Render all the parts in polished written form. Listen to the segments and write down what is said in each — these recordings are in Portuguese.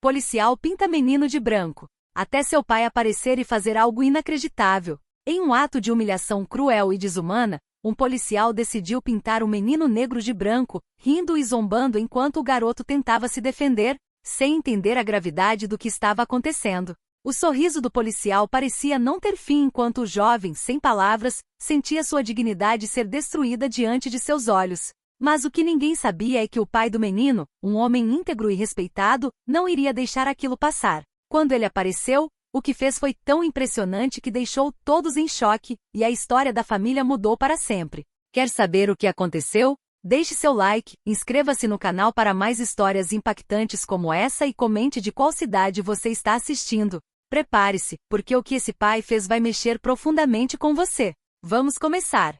Policial pinta menino de branco, até seu pai aparecer e fazer algo inacreditável. Em um ato de humilhação cruel e desumana, um policial decidiu pintar o menino negro de branco, rindo e zombando enquanto o garoto tentava se defender, sem entender a gravidade do que estava acontecendo. O sorriso do policial parecia não ter fim enquanto o jovem, sem palavras, sentia sua dignidade ser destruída diante de seus olhos. Mas o que ninguém sabia é que o pai do menino, um homem íntegro e respeitado, não iria deixar aquilo passar. Quando ele apareceu, o que fez foi tão impressionante que deixou todos em choque, e a história da família mudou para sempre. Quer saber o que aconteceu? Deixe seu like, inscreva-se no canal para mais histórias impactantes como essa e comente de qual cidade você está assistindo. Prepare-se, porque o que esse pai fez vai mexer profundamente com você. Vamos começar!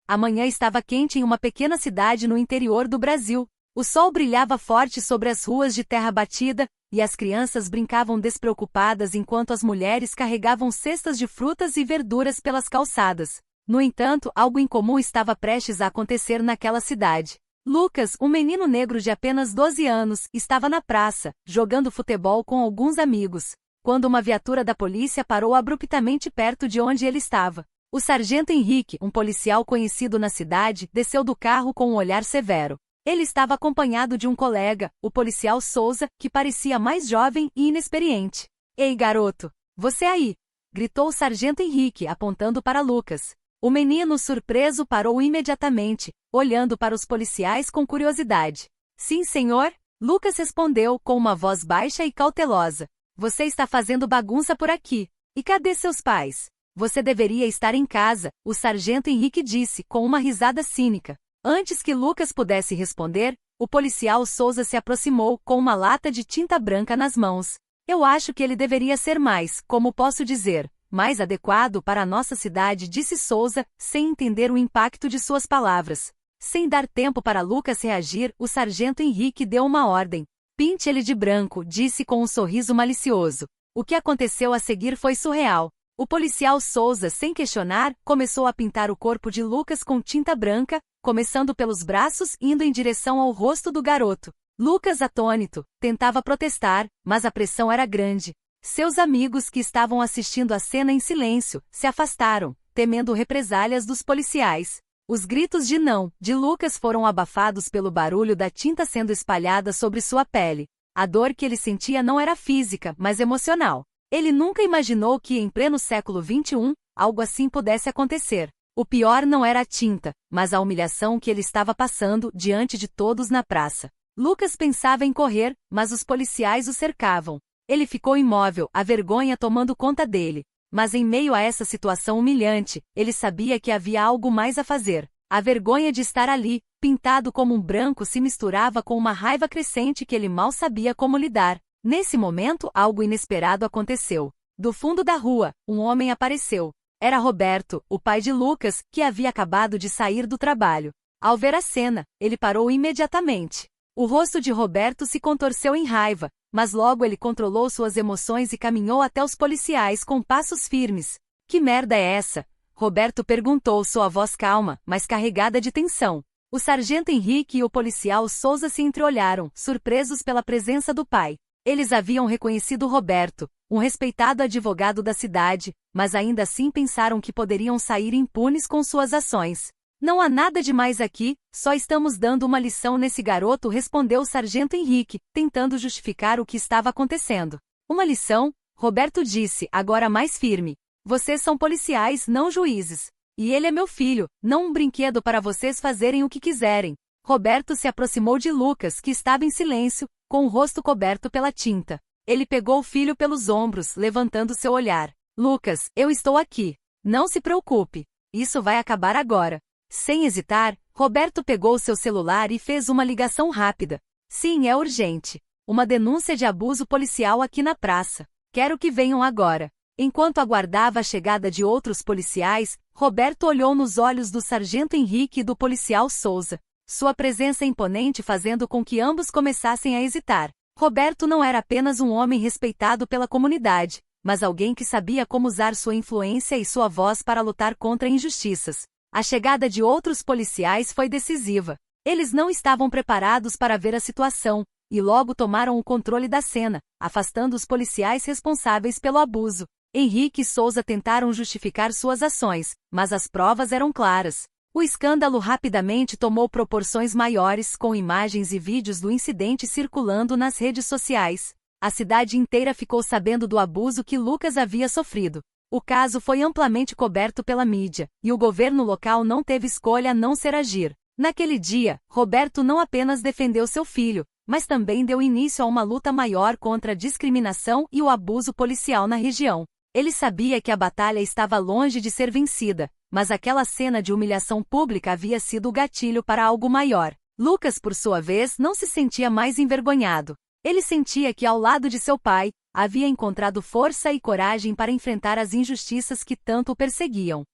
A manhã estava quente em uma pequena cidade no interior do Brasil. O sol brilhava forte sobre as ruas de terra batida, e as crianças brincavam despreocupadas enquanto as mulheres carregavam cestas de frutas e verduras pelas calçadas. No entanto, algo incomum estava prestes a acontecer naquela cidade. Lucas, um menino negro de apenas 12 anos, estava na praça, jogando futebol com alguns amigos, quando uma viatura da polícia parou abruptamente perto de onde ele estava. O sargento Henrique, um policial conhecido na cidade, desceu do carro com um olhar severo. Ele estava acompanhado de um colega, o policial Souza, que parecia mais jovem e inexperiente. "Ei, garoto! Você aí!" gritou o sargento Henrique, apontando para Lucas. O menino, surpreso, parou imediatamente, olhando para os policiais com curiosidade. "Sim, senhor," Lucas respondeu com uma voz baixa e cautelosa. "Você está fazendo bagunça por aqui. E cadê seus pais? Você deveria estar em casa," o sargento Henrique disse, com uma risada cínica. Antes que Lucas pudesse responder, o policial Souza se aproximou com uma lata de tinta branca nas mãos. "Eu acho que ele deveria ser mais, como posso dizer, mais adequado para a nossa cidade", disse Souza, sem entender o impacto de suas palavras. Sem dar tempo para Lucas reagir, o sargento Henrique deu uma ordem. "Pinte ele de branco", disse com um sorriso malicioso. O que aconteceu a seguir foi surreal. O policial Souza, sem questionar, começou a pintar o corpo de Lucas com tinta branca, começando pelos braços e indo em direção ao rosto do garoto. Lucas, atônito, tentava protestar, mas a pressão era grande. Seus amigos, que estavam assistindo a cena em silêncio, se afastaram, temendo represálias dos policiais. Os gritos de "não" de Lucas foram abafados pelo barulho da tinta sendo espalhada sobre sua pele. A dor que ele sentia não era física, mas emocional. Ele nunca imaginou que, em pleno século XXI, algo assim pudesse acontecer. O pior não era a tinta, mas a humilhação que ele estava passando diante de todos na praça. Lucas pensava em correr, mas os policiais o cercavam. Ele ficou imóvel, a vergonha tomando conta dele. Mas em meio a essa situação humilhante, ele sabia que havia algo mais a fazer. A vergonha de estar ali, pintado como um branco, se misturava com uma raiva crescente que ele mal sabia como lidar. Nesse momento, algo inesperado aconteceu. Do fundo da rua, um homem apareceu. Era Roberto, o pai de Lucas, que havia acabado de sair do trabalho. Ao ver a cena, ele parou imediatamente. O rosto de Roberto se contorceu em raiva, mas logo ele controlou suas emoções e caminhou até os policiais com passos firmes. "Que merda é essa?" Roberto perguntou, sua voz calma, mas carregada de tensão. O sargento Henrique e o policial Souza se entreolharam, surpresos pela presença do pai. Eles haviam reconhecido Roberto, um respeitado advogado da cidade, mas ainda assim pensaram que poderiam sair impunes com suas ações. "Não há nada demais aqui, só estamos dando uma lição nesse garoto", respondeu o sargento Henrique, tentando justificar o que estava acontecendo. "Uma lição?", Roberto disse, agora mais firme. "Vocês são policiais, não juízes. E ele é meu filho, não um brinquedo para vocês fazerem o que quiserem." Roberto se aproximou de Lucas, que estava em silêncio, com o rosto coberto pela tinta. Ele pegou o filho pelos ombros, levantando seu olhar. "Lucas, eu estou aqui. Não se preocupe. Isso vai acabar agora." Sem hesitar, Roberto pegou seu celular e fez uma ligação rápida. "Sim, é urgente. Uma denúncia de abuso policial aqui na praça. Quero que venham agora." Enquanto aguardava a chegada de outros policiais, Roberto olhou nos olhos do sargento Henrique e do policial Souza. Sua presença imponente fazendo com que ambos começassem a hesitar. Roberto não era apenas um homem respeitado pela comunidade, mas alguém que sabia como usar sua influência e sua voz para lutar contra injustiças. A chegada de outros policiais foi decisiva. Eles não estavam preparados para ver a situação, e logo tomaram o controle da cena, afastando os policiais responsáveis pelo abuso. Henrique e Souza tentaram justificar suas ações, mas as provas eram claras. O escândalo rapidamente tomou proporções maiores, com imagens e vídeos do incidente circulando nas redes sociais. A cidade inteira ficou sabendo do abuso que Lucas havia sofrido. O caso foi amplamente coberto pela mídia, e o governo local não teve escolha a não ser agir. Naquele dia, Roberto não apenas defendeu seu filho, mas também deu início a uma luta maior contra a discriminação e o abuso policial na região. Ele sabia que a batalha estava longe de ser vencida, mas aquela cena de humilhação pública havia sido o gatilho para algo maior. Lucas, por sua vez, não se sentia mais envergonhado. Ele sentia que, ao lado de seu pai, havia encontrado força e coragem para enfrentar as injustiças que tanto o perseguiam.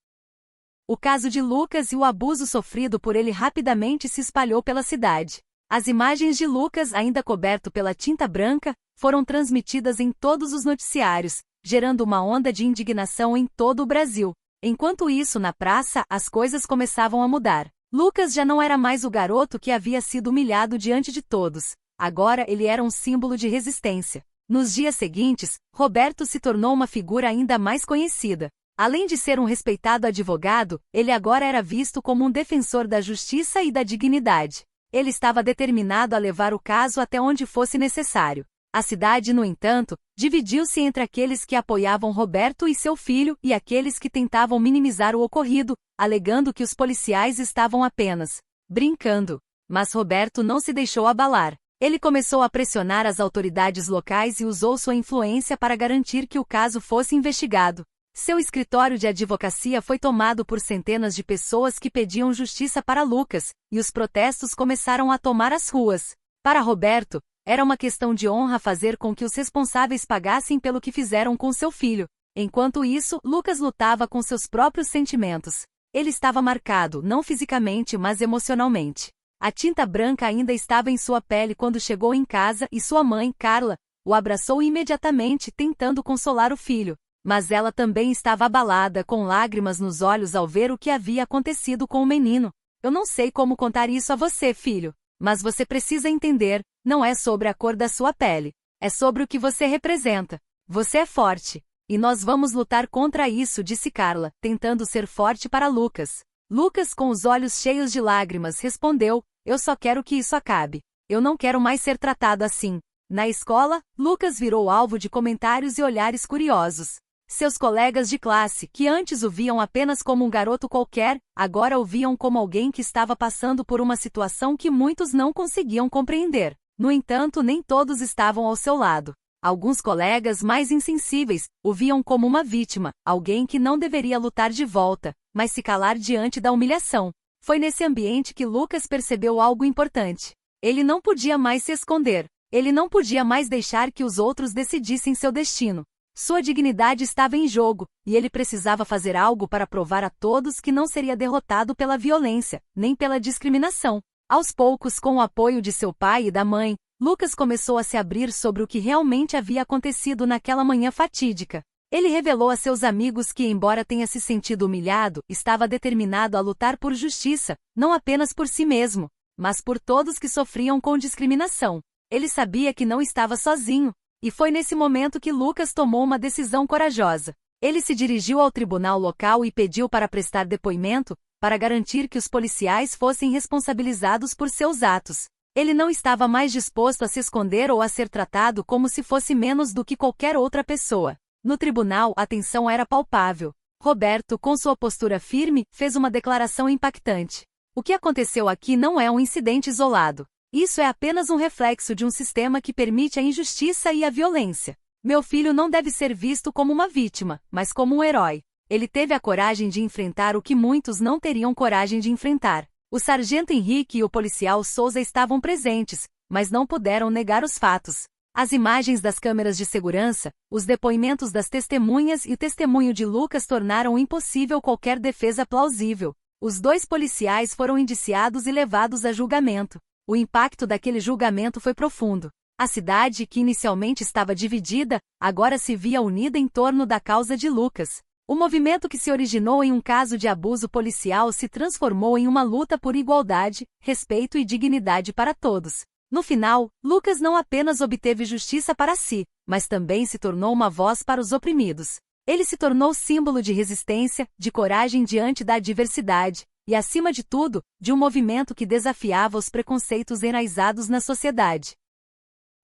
O caso de Lucas e o abuso sofrido por ele rapidamente se espalhou pela cidade. As imagens de Lucas, ainda coberto pela tinta branca, foram transmitidas em todos os noticiários, gerando uma onda de indignação em todo o Brasil. Enquanto isso, na praça, as coisas começavam a mudar. Lucas já não era mais o garoto que havia sido humilhado diante de todos. Agora ele era um símbolo de resistência. Nos dias seguintes, Roberto se tornou uma figura ainda mais conhecida. Além de ser um respeitado advogado, ele agora era visto como um defensor da justiça e da dignidade. Ele estava determinado a levar o caso até onde fosse necessário. A cidade, no entanto, dividiu-se entre aqueles que apoiavam Roberto e seu filho e aqueles que tentavam minimizar o ocorrido, alegando que os policiais estavam apenas brincando. Mas Roberto não se deixou abalar. Ele começou a pressionar as autoridades locais e usou sua influência para garantir que o caso fosse investigado. Seu escritório de advocacia foi tomado por centenas de pessoas que pediam justiça para Lucas, e os protestos começaram a tomar as ruas. Para Roberto, era uma questão de honra fazer com que os responsáveis pagassem pelo que fizeram com seu filho. Enquanto isso, Lucas lutava com seus próprios sentimentos. Ele estava marcado, não fisicamente, mas emocionalmente. A tinta branca ainda estava em sua pele quando chegou em casa e sua mãe, Carla, o abraçou imediatamente, tentando consolar o filho. Mas ela também estava abalada, com lágrimas nos olhos ao ver o que havia acontecido com o menino. Eu não sei como contar isso a você, filho, mas você precisa entender, não é sobre a cor da sua pele. É sobre o que você representa. Você é forte. E nós vamos lutar contra isso, disse Carla, tentando ser forte para Lucas. Lucas, com os olhos cheios de lágrimas, respondeu: eu só quero que isso acabe. Eu não quero mais ser tratado assim. Na escola, Lucas virou alvo de comentários e olhares curiosos. Seus colegas de classe, que antes o viam apenas como um garoto qualquer, agora o viam como alguém que estava passando por uma situação que muitos não conseguiam compreender. No entanto, nem todos estavam ao seu lado. Alguns colegas mais insensíveis o viam como uma vítima, alguém que não deveria lutar de volta, mas se calar diante da humilhação. Foi nesse ambiente que Lucas percebeu algo importante. Ele não podia mais se esconder. Ele não podia mais deixar que os outros decidissem seu destino. Sua dignidade estava em jogo, e ele precisava fazer algo para provar a todos que não seria derrotado pela violência, nem pela discriminação. Aos poucos, com o apoio de seu pai e da mãe, Lucas começou a se abrir sobre o que realmente havia acontecido naquela manhã fatídica. Ele revelou a seus amigos que, embora tenha se sentido humilhado, estava determinado a lutar por justiça, não apenas por si mesmo, mas por todos que sofriam com discriminação. Ele sabia que não estava sozinho, e foi nesse momento que Lucas tomou uma decisão corajosa. Ele se dirigiu ao tribunal local e pediu para prestar depoimento, para garantir que os policiais fossem responsabilizados por seus atos. Ele não estava mais disposto a se esconder ou a ser tratado como se fosse menos do que qualquer outra pessoa. No tribunal, a tensão era palpável. Roberto, com sua postura firme, fez uma declaração impactante. O que aconteceu aqui não é um incidente isolado. Isso é apenas um reflexo de um sistema que permite a injustiça e a violência. Meu filho não deve ser visto como uma vítima, mas como um herói. Ele teve a coragem de enfrentar o que muitos não teriam coragem de enfrentar. O sargento Henrique e o policial Souza estavam presentes, mas não puderam negar os fatos. As imagens das câmeras de segurança, os depoimentos das testemunhas e o testemunho de Lucas tornaram impossível qualquer defesa plausível. Os dois policiais foram indiciados e levados a julgamento. O impacto daquele julgamento foi profundo. A cidade, que inicialmente estava dividida, agora se via unida em torno da causa de Lucas. O movimento que se originou em um caso de abuso policial se transformou em uma luta por igualdade, respeito e dignidade para todos. No final, Lucas não apenas obteve justiça para si, mas também se tornou uma voz para os oprimidos. Ele se tornou símbolo de resistência, de coragem diante da adversidade, e, acima de tudo, de um movimento que desafiava os preconceitos enraizados na sociedade.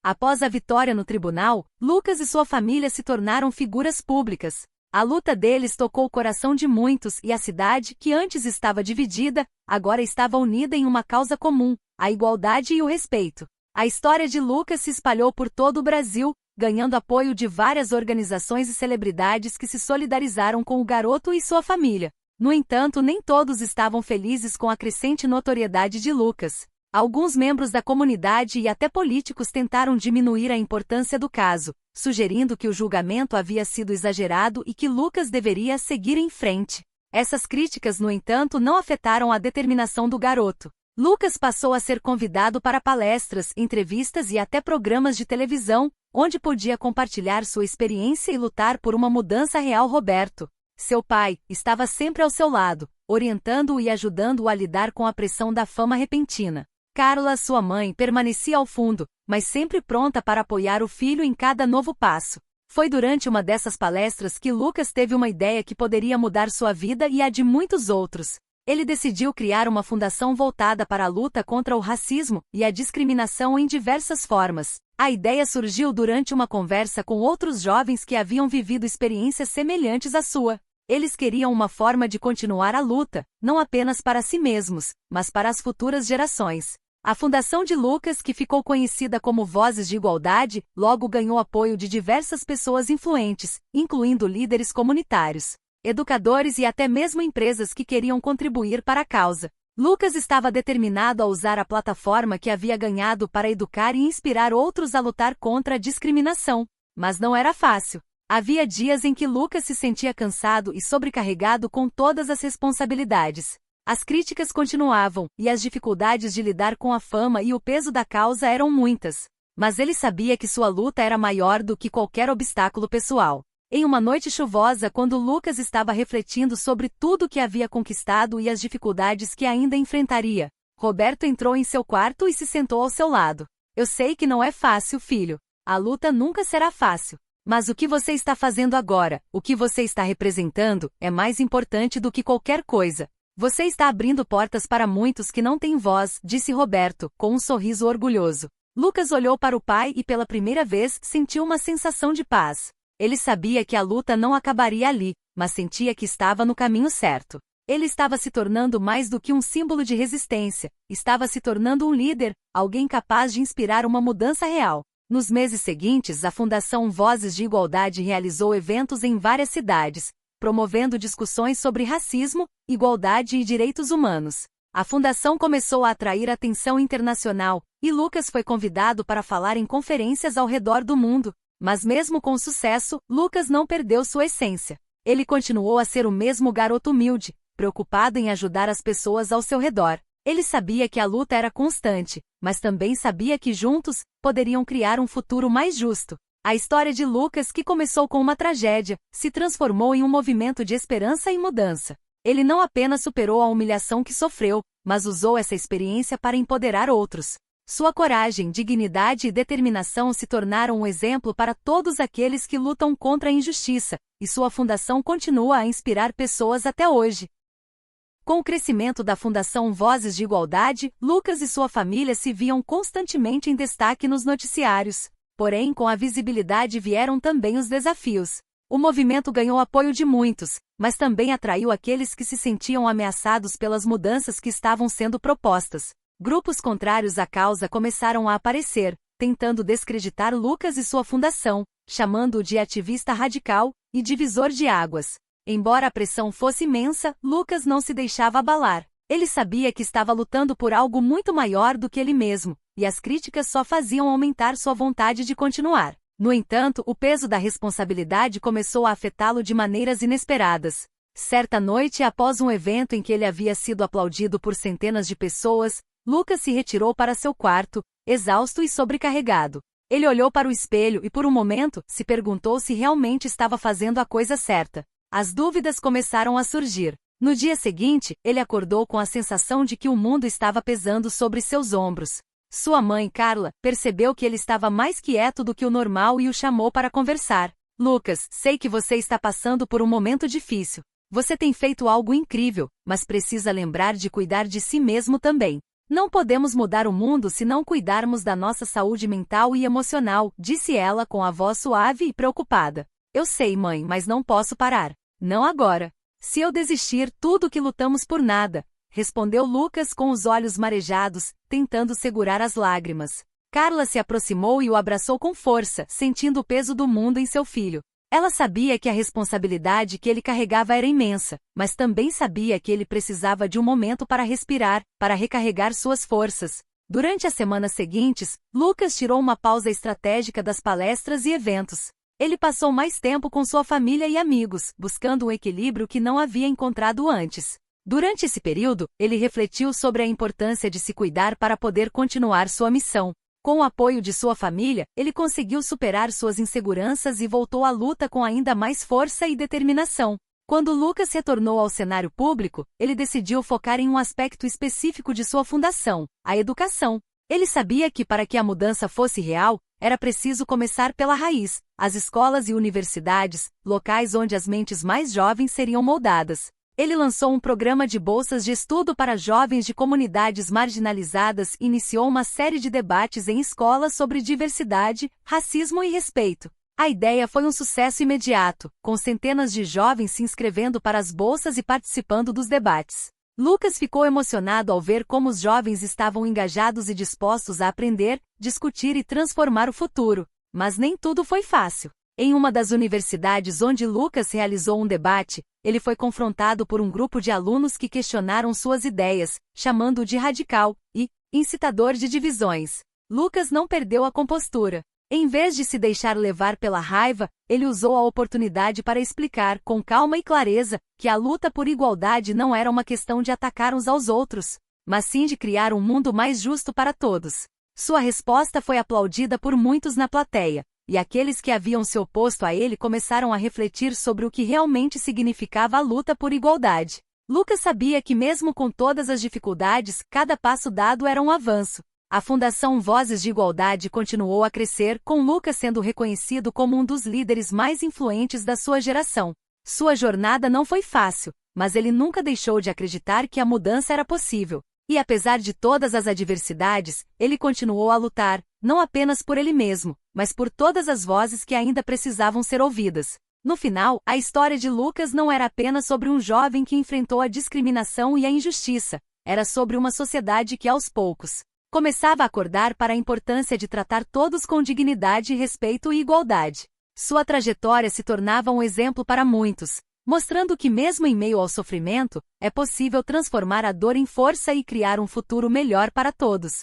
Após a vitória no tribunal, Lucas e sua família se tornaram figuras públicas. A luta deles tocou o coração de muitos e a cidade, que antes estava dividida, agora estava unida em uma causa comum, a igualdade e o respeito. A história de Lucas se espalhou por todo o Brasil, ganhando apoio de várias organizações e celebridades que se solidarizaram com o garoto e sua família. No entanto, nem todos estavam felizes com a crescente notoriedade de Lucas. Alguns membros da comunidade e até políticos tentaram diminuir a importância do caso, sugerindo que o julgamento havia sido exagerado e que Lucas deveria seguir em frente. Essas críticas, no entanto, não afetaram a determinação do garoto. Lucas passou a ser convidado para palestras, entrevistas e até programas de televisão, onde podia compartilhar sua experiência e lutar por uma mudança real. Roberto, seu pai, estava sempre ao seu lado, orientando-o e ajudando-o a lidar com a pressão da fama repentina. Carla, sua mãe, permanecia ao fundo, mas sempre pronta para apoiar o filho em cada novo passo. Foi durante uma dessas palestras que Lucas teve uma ideia que poderia mudar sua vida e a de muitos outros. Ele decidiu criar uma fundação voltada para a luta contra o racismo e a discriminação em diversas formas. A ideia surgiu durante uma conversa com outros jovens que haviam vivido experiências semelhantes à sua. Eles queriam uma forma de continuar a luta, não apenas para si mesmos, mas para as futuras gerações. A Fundação de Lucas, que ficou conhecida como Vozes de Igualdade, logo ganhou apoio de diversas pessoas influentes, incluindo líderes comunitários, educadores e até mesmo empresas que queriam contribuir para a causa. Lucas estava determinado a usar a plataforma que havia ganhado para educar e inspirar outros a lutar contra a discriminação. Mas não era fácil. Havia dias em que Lucas se sentia cansado e sobrecarregado com todas as responsabilidades. As críticas continuavam, e as dificuldades de lidar com a fama e o peso da causa eram muitas. Mas ele sabia que sua luta era maior do que qualquer obstáculo pessoal. Em uma noite chuvosa, quando Lucas estava refletindo sobre tudo que havia conquistado e as dificuldades que ainda enfrentaria, Roberto entrou em seu quarto e se sentou ao seu lado. Eu sei que não é fácil, filho. A luta nunca será fácil. Mas o que você está fazendo agora, o que você está representando, é mais importante do que qualquer coisa. Você está abrindo portas para muitos que não têm voz, disse Roberto, com um sorriso orgulhoso. Lucas olhou para o pai e pela primeira vez sentiu uma sensação de paz. Ele sabia que a luta não acabaria ali, mas sentia que estava no caminho certo. Ele estava se tornando mais do que um símbolo de resistência, estava se tornando um líder, alguém capaz de inspirar uma mudança real. Nos meses seguintes, a Fundação Vozes de Igualdade realizou eventos em várias cidades, promovendo discussões sobre racismo, igualdade e direitos humanos. A fundação começou a atrair atenção internacional, e Lucas foi convidado para falar em conferências ao redor do mundo. Mas mesmo com sucesso, Lucas não perdeu sua essência. Ele continuou a ser o mesmo garoto humilde, preocupado em ajudar as pessoas ao seu redor. Ele sabia que a luta era constante, mas também sabia que juntos, poderiam criar um futuro mais justo. A história de Lucas, que começou com uma tragédia, se transformou em um movimento de esperança e mudança. Ele não apenas superou a humilhação que sofreu, mas usou essa experiência para empoderar outros. Sua coragem, dignidade e determinação se tornaram um exemplo para todos aqueles que lutam contra a injustiça, e sua fundação continua a inspirar pessoas até hoje. Com o crescimento da Fundação Vozes de Igualdade, Lucas e sua família se viam constantemente em destaque nos noticiários. Porém, com a visibilidade vieram também os desafios. O movimento ganhou apoio de muitos, mas também atraiu aqueles que se sentiam ameaçados pelas mudanças que estavam sendo propostas. Grupos contrários à causa começaram a aparecer, tentando descreditar Lucas e sua fundação, chamando-o de ativista radical e divisor de águas. Embora a pressão fosse imensa, Lucas não se deixava abalar. Ele sabia que estava lutando por algo muito maior do que ele mesmo, e as críticas só faziam aumentar sua vontade de continuar. No entanto, o peso da responsabilidade começou a afetá-lo de maneiras inesperadas. Certa noite, após um evento em que ele havia sido aplaudido por centenas de pessoas, Lucas se retirou para seu quarto, exausto e sobrecarregado. Ele olhou para o espelho e por um momento, se perguntou se realmente estava fazendo a coisa certa. As dúvidas começaram a surgir. No dia seguinte, ele acordou com a sensação de que o mundo estava pesando sobre seus ombros. Sua mãe, Carla, percebeu que ele estava mais quieto do que o normal e o chamou para conversar. Lucas, sei que você está passando por um momento difícil. Você tem feito algo incrível, mas precisa lembrar de cuidar de si mesmo também. Não podemos mudar o mundo se não cuidarmos da nossa saúde mental e emocional, disse ela com a voz suave e preocupada. Eu sei, mãe, mas não posso parar. Não agora. Se eu desistir, tudo que lutamos por nada, respondeu Lucas com os olhos marejados, tentando segurar as lágrimas. Carla se aproximou e o abraçou com força, sentindo o peso do mundo em seu filho. Ela sabia que a responsabilidade que ele carregava era imensa, mas também sabia que ele precisava de um momento para respirar, para recarregar suas forças. Durante as semanas seguintes, Lucas tirou uma pausa estratégica das palestras e eventos. Ele passou mais tempo com sua família e amigos, buscando um equilíbrio que não havia encontrado antes. Durante esse período, ele refletiu sobre a importância de se cuidar para poder continuar sua missão. Com o apoio de sua família, ele conseguiu superar suas inseguranças e voltou à luta com ainda mais força e determinação. Quando Lucas retornou ao cenário público, ele decidiu focar em um aspecto específico de sua fundação, a educação. Ele sabia que para que a mudança fosse real, era preciso começar pela raiz, as escolas e universidades, locais onde as mentes mais jovens seriam moldadas. Ele lançou um programa de bolsas de estudo para jovens de comunidades marginalizadas e iniciou uma série de debates em escolas sobre diversidade, racismo e respeito. A ideia foi um sucesso imediato, com centenas de jovens se inscrevendo para as bolsas e participando dos debates. Lucas ficou emocionado ao ver como os jovens estavam engajados e dispostos a aprender, discutir e transformar o futuro. Mas nem tudo foi fácil. Em uma das universidades onde Lucas realizou um debate, ele foi confrontado por um grupo de alunos que questionaram suas ideias, chamando-o de radical e incitador de divisões. Lucas não perdeu a compostura. Em vez de se deixar levar pela raiva, ele usou a oportunidade para explicar, com calma e clareza, que a luta por igualdade não era uma questão de atacar uns aos outros, mas sim de criar um mundo mais justo para todos. Sua resposta foi aplaudida por muitos na plateia, e aqueles que haviam se oposto a ele começaram a refletir sobre o que realmente significava a luta por igualdade. Lucas sabia que mesmo com todas as dificuldades, cada passo dado era um avanço. A Fundação Vozes de Igualdade continuou a crescer, com Lucas sendo reconhecido como um dos líderes mais influentes da sua geração. Sua jornada não foi fácil, mas ele nunca deixou de acreditar que a mudança era possível. E apesar de todas as adversidades, ele continuou a lutar, não apenas por ele mesmo, mas por todas as vozes que ainda precisavam ser ouvidas. No final, a história de Lucas não era apenas sobre um jovem que enfrentou a discriminação e a injustiça, era sobre uma sociedade que aos poucos começava a acordar para a importância de tratar todos com dignidade, respeito e igualdade. Sua trajetória se tornava um exemplo para muitos, mostrando que mesmo em meio ao sofrimento, é possível transformar a dor em força e criar um futuro melhor para todos.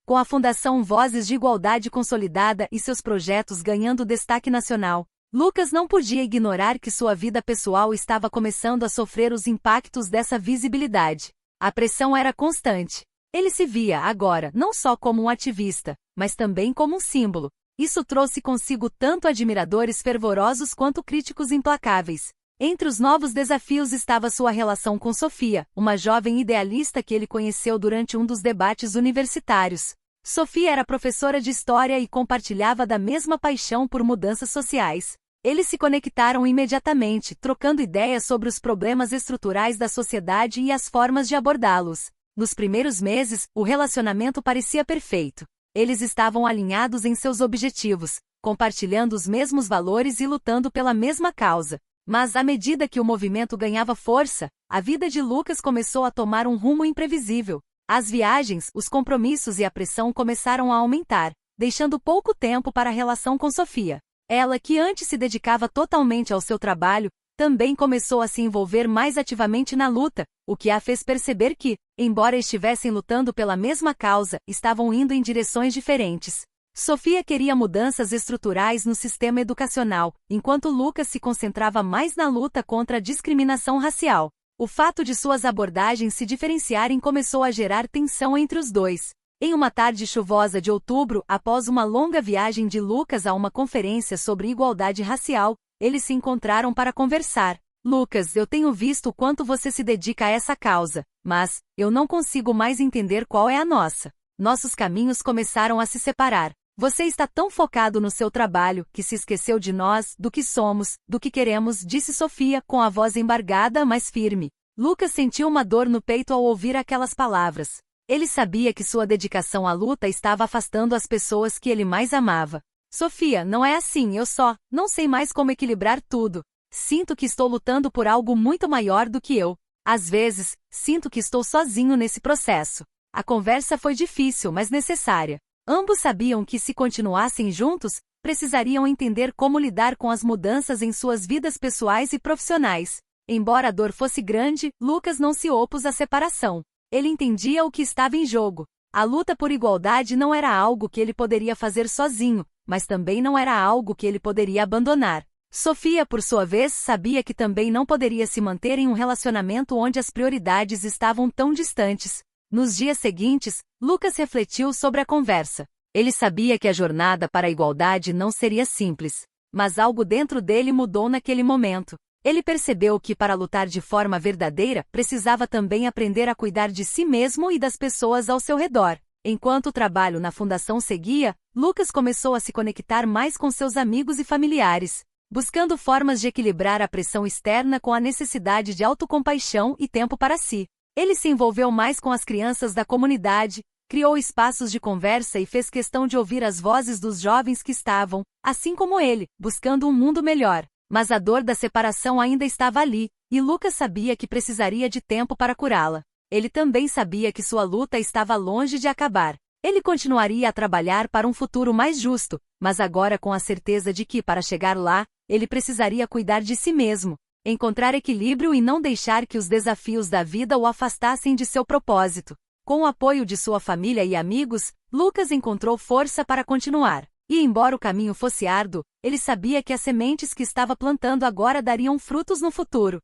Com a Fundação Vozes de Igualdade consolidada e seus projetos ganhando destaque nacional, Lucas não podia ignorar que sua vida pessoal estava começando a sofrer os impactos dessa visibilidade. A pressão era constante. Ele se via, agora, não só como um ativista, mas também como um símbolo. Isso trouxe consigo tanto admiradores fervorosos quanto críticos implacáveis. Entre os novos desafios estava sua relação com Sofia, uma jovem idealista que ele conheceu durante um dos debates universitários. Sofia era professora de história e compartilhava da mesma paixão por mudanças sociais. Eles se conectaram imediatamente, trocando ideias sobre os problemas estruturais da sociedade e as formas de abordá-los. Nos primeiros meses, o relacionamento parecia perfeito. Eles estavam alinhados em seus objetivos, compartilhando os mesmos valores e lutando pela mesma causa. Mas à medida que o movimento ganhava força, a vida de Lucas começou a tomar um rumo imprevisível. As viagens, os compromissos e a pressão começaram a aumentar, deixando pouco tempo para a relação com Sofia. Ela, que antes se dedicava totalmente ao seu trabalho, também começou a se envolver mais ativamente na luta, o que a fez perceber que, embora estivessem lutando pela mesma causa, estavam indo em direções diferentes. Sofia queria mudanças estruturais no sistema educacional, enquanto Lucas se concentrava mais na luta contra a discriminação racial. O fato de suas abordagens se diferenciarem começou a gerar tensão entre os dois. Em uma tarde chuvosa de outubro, após uma longa viagem de Lucas a uma conferência sobre igualdade racial, eles se encontraram para conversar. Lucas, eu tenho visto o quanto você se dedica a essa causa, mas eu não consigo mais entender qual é a nossa nossos caminhos começaram a se separar. Você está tão focado no seu trabalho, que se esqueceu de nós, do que somos, do que queremos, disse Sofia, com a voz embargada, mas firme. Lucas sentiu uma dor no peito ao ouvir aquelas palavras. Ele sabia que sua dedicação à luta estava afastando as pessoas que ele mais amava. Sofia, não é assim, eu só não sei mais como equilibrar tudo. Sinto que estou lutando por algo muito maior do que eu. Às vezes, sinto que estou sozinho nesse processo. A conversa foi difícil, mas necessária. Ambos sabiam que se continuassem juntos, precisariam entender como lidar com as mudanças em suas vidas pessoais e profissionais. Embora a dor fosse grande, Lucas não se opôs à separação. Ele entendia o que estava em jogo. A luta por igualdade não era algo que ele poderia fazer sozinho, mas também não era algo que ele poderia abandonar. Sofia, por sua vez, sabia que também não poderia se manter em um relacionamento onde as prioridades estavam tão distantes. Nos dias seguintes, Lucas refletiu sobre a conversa. Ele sabia que a jornada para a igualdade não seria simples, mas algo dentro dele mudou naquele momento. Ele percebeu que para lutar de forma verdadeira, precisava também aprender a cuidar de si mesmo e das pessoas ao seu redor. Enquanto o trabalho na fundação seguia, Lucas começou a se conectar mais com seus amigos e familiares, buscando formas de equilibrar a pressão externa com a necessidade de autocompaixão e tempo para si. Ele se envolveu mais com as crianças da comunidade, criou espaços de conversa e fez questão de ouvir as vozes dos jovens que estavam, assim como ele, buscando um mundo melhor. Mas a dor da separação ainda estava ali, e Lucas sabia que precisaria de tempo para curá-la. Ele também sabia que sua luta estava longe de acabar. Ele continuaria a trabalhar para um futuro mais justo, mas agora com a certeza de que, para chegar lá, ele precisaria cuidar de si mesmo, encontrar equilíbrio e não deixar que os desafios da vida o afastassem de seu propósito. Com o apoio de sua família e amigos, Lucas encontrou força para continuar. E embora o caminho fosse árduo, ele sabia que as sementes que estava plantando agora dariam frutos no futuro.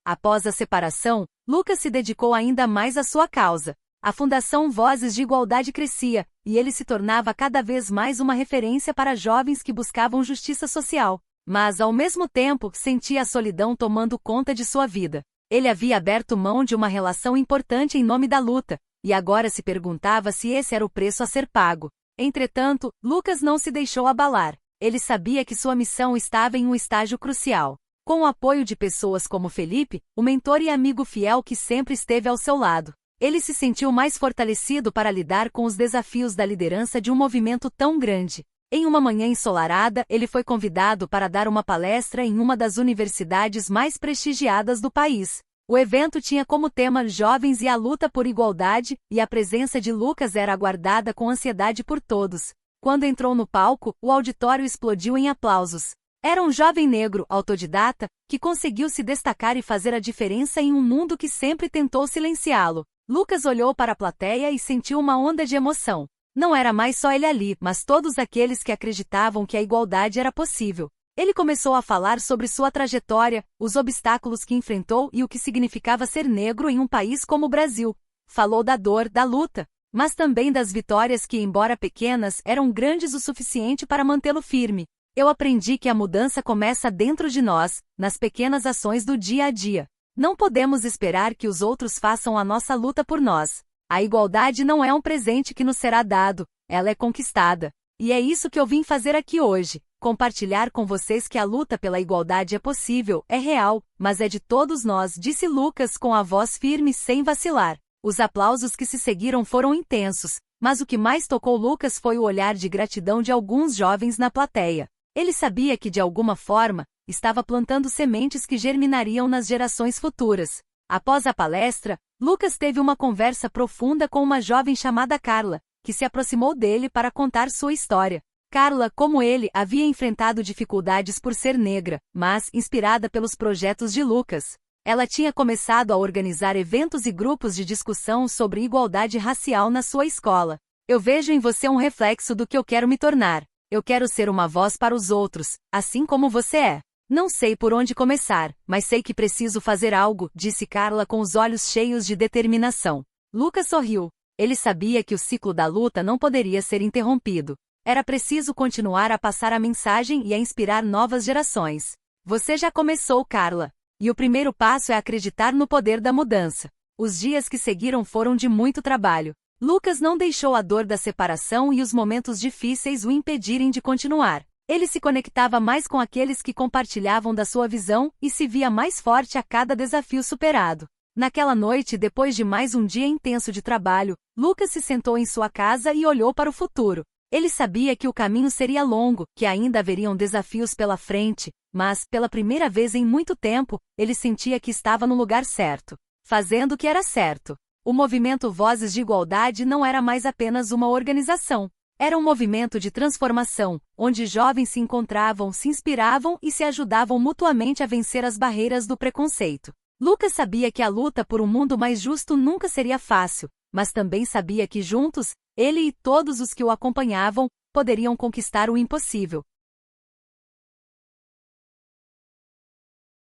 Após a separação, Lucas se dedicou ainda mais à sua causa. A Fundação Vozes de Igualdade crescia, e ele se tornava cada vez mais uma referência para jovens que buscavam justiça social. Mas, ao mesmo tempo, sentia a solidão tomando conta de sua vida. Ele havia aberto mão de uma relação importante em nome da luta, e agora se perguntava se esse era o preço a ser pago. Entretanto, Lucas não se deixou abalar. Ele sabia que sua missão estava em um estágio crucial. Com o apoio de pessoas como Felipe, o mentor e amigo fiel que sempre esteve ao seu lado, ele se sentiu mais fortalecido para lidar com os desafios da liderança de um movimento tão grande. Em uma manhã ensolarada, ele foi convidado para dar uma palestra em uma das universidades mais prestigiadas do país. O evento tinha como tema Jovens e a Luta por Igualdade, e a presença de Lucas era aguardada com ansiedade por todos. Quando entrou no palco, o auditório explodiu em aplausos. Era um jovem negro, autodidata, que conseguiu se destacar e fazer a diferença em um mundo que sempre tentou silenciá-lo. Lucas olhou para a plateia e sentiu uma onda de emoção. Não era mais só ele ali, mas todos aqueles que acreditavam que a igualdade era possível. Ele começou a falar sobre sua trajetória, os obstáculos que enfrentou e o que significava ser negro em um país como o Brasil. Falou da dor, da luta, mas também das vitórias que, embora pequenas, eram grandes o suficiente para mantê-lo firme. Eu aprendi que a mudança começa dentro de nós, nas pequenas ações do dia a dia. Não podemos esperar que os outros façam a nossa luta por nós. A igualdade não é um presente que nos será dado, ela é conquistada. E é isso que eu vim fazer aqui hoje. Compartilhar com vocês que a luta pela igualdade é possível, é real, mas é de todos nós, disse Lucas com a voz firme sem vacilar. Os aplausos que se seguiram foram intensos, mas o que mais tocou Lucas foi o olhar de gratidão de alguns jovens na plateia. Ele sabia que, de alguma forma, estava plantando sementes que germinariam nas gerações futuras. Após a palestra, Lucas teve uma conversa profunda com uma jovem chamada Carla, que se aproximou dele para contar sua história. Carla, como ele, havia enfrentado dificuldades por ser negra, mas, inspirada pelos projetos de Lucas, ela tinha começado a organizar eventos e grupos de discussão sobre igualdade racial na sua escola. Eu vejo em você um reflexo do que eu quero me tornar. Eu quero ser uma voz para os outros, assim como você é. Não sei por onde começar, mas sei que preciso fazer algo, disse Carla com os olhos cheios de determinação. Lucas sorriu. Ele sabia que o ciclo da luta não poderia ser interrompido. Era preciso continuar a passar a mensagem e a inspirar novas gerações. Você já começou, Carla. E o primeiro passo é acreditar no poder da mudança. Os dias que seguiram foram de muito trabalho. Lucas não deixou a dor da separação e os momentos difíceis o impedirem de continuar. Ele se conectava mais com aqueles que compartilhavam da sua visão e se via mais forte a cada desafio superado. Naquela noite, depois de mais um dia intenso de trabalho, Lucas se sentou em sua casa e olhou para o futuro. Ele sabia que o caminho seria longo, que ainda haveriam desafios pela frente, mas, pela primeira vez em muito tempo, ele sentia que estava no lugar certo, fazendo o que era certo. O movimento Vozes de Igualdade não era mais apenas uma organização. Era um movimento de transformação, onde jovens se encontravam, se inspiravam e se ajudavam mutuamente a vencer as barreiras do preconceito. Lucas sabia que a luta por um mundo mais justo nunca seria fácil, mas também sabia que juntos, ele e todos os que o acompanhavam, poderiam conquistar o impossível.